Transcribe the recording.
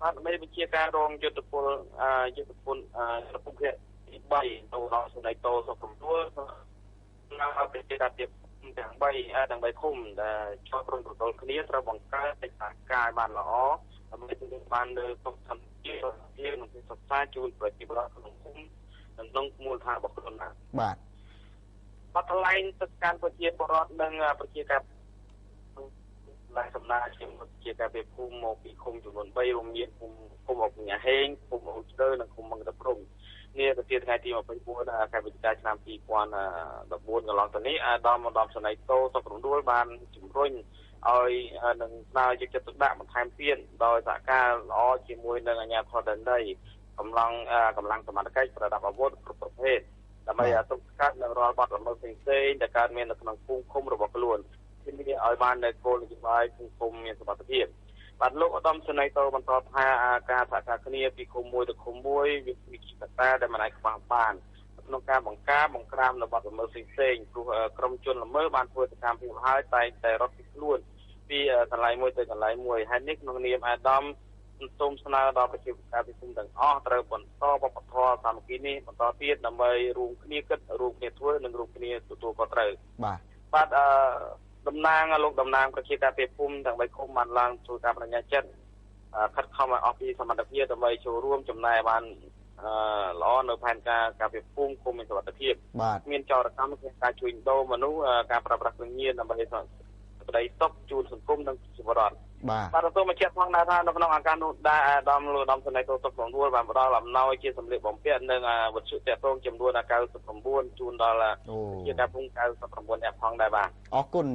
បាទដើម្បីបញ្ជាការរងយុទ្ធពលយុទ្ធពលប្រពុកទី3ទៅដល់សម្ដីតោសុខរំនួលនៅប្រជាតាទីទាំង3ឃុំដែលជាប់ព្រមប្រទល់គ្នាត្រូវបង្កើតកិច្ចសហការឲ្យបានល្អដើម្បីទទួលបានលើសុខសន្តិភាពនិងសុខសាន្តជូនប្រជាពលរដ្ឋក្នុងភូមិនិងក្នុងមូលដ្ឋានរបស់ខ្លួនបាទបាត់ថ្លែងទឹកការប្រជាពលរដ្ឋនិងប្រជាការឡាយសំណាជាការពីភូមិមកពីឃុំចំនួន3រួមមានភូមិអុកញ៉ាហេងភូមិអូជ្រៅនិងភូមិមង្កតព្រំនេះទៅថ្ងៃទី24ខែវិច្ឆិកាឆ្នាំ2014កន្លងទៅនេះអាដាមស្នេហ៍តោសុខរំនួលបានជំរុញឲ្យនឹងស្នើយកចិត្តទុកដាក់បន្ថែមទៀតដោយសហការល្អជាមួយនឹងអាជ្ញាធរដែនដីកម្លាំងសមត្ថកិច្ចប្រដាប់អាវុធគ្រប់ប្រភេទដើម្បីទប់ស្កាត់នៅរាល់បទល្មើសផ្សេងៗដែលកើតមាននៅក្នុងភូមិឃុំរបស់ខ្លួនជំនឿឲ្យបាននៅគោលនយោបាយភូមិមានសុវត្ថិភាពបាទលោកឧត្តមសេនីយ៍តោបន្តថាការសហការគ្នាពីឃុំមួយទៅឃុំមួយវាជាកត្តាដែលមិនអាចខ្វះបានក្នុងការបង្ក្រាបនៅបទល្មើសផ្សេងៗព្រោះក្រុមជនល្មើសបានធ្វើសកម្មភាពហើយតែងតែរត់ពីខ្លួនពីកន្លែងមួយទៅកន្លែងមួយហើយនេះក្នុងនាមអាដាមសូមស្នើដល់ប្រជាពលរដ្ឋភូមិទាំងអស់ត្រូវបន្តវប្បធម៌សាមគ្គីនេះបន្តទៀតដើម្បីរួមគ្នាគិតរួមគ្នាធ្វើនិងរួមគ្នាទទួលខុសត្រូវបាទតំណាងលោកតំណាងប្រជាការពីភូមិទាំង3ឃុំបានឡើងធ្វើការបដិញ្ញាចិត្តខិតខំឲ្យអស់ពីសមត្ថភាពដើម្បីចូលរួមចំណាយបានល្អនៅផែនការពីភូមិឃុំមានសុវត្ថិភាពមានចោរកម្មក្នុងការជួយដូរមនុស្សការប្រើប្រាស់គ្រឿងញៀនដើម្បីក្តីសុខជូនសង្គមនិងជីវរដ្ឋបាទទទួលបញ្ជាក់ផងដែរថានៅក្នុងឱកាសនោះដែរអាដាមលោកឧត្តមសេនីយ៍តោសុខរំនួលបានផ្ដល់អំណោយជាសម្លៀកបំពាក់និងវត្ថុទាក់ទងចំនួន99ជូនដល់ជាការភូមិ99អ្នកផងដែរបាទអរគុណ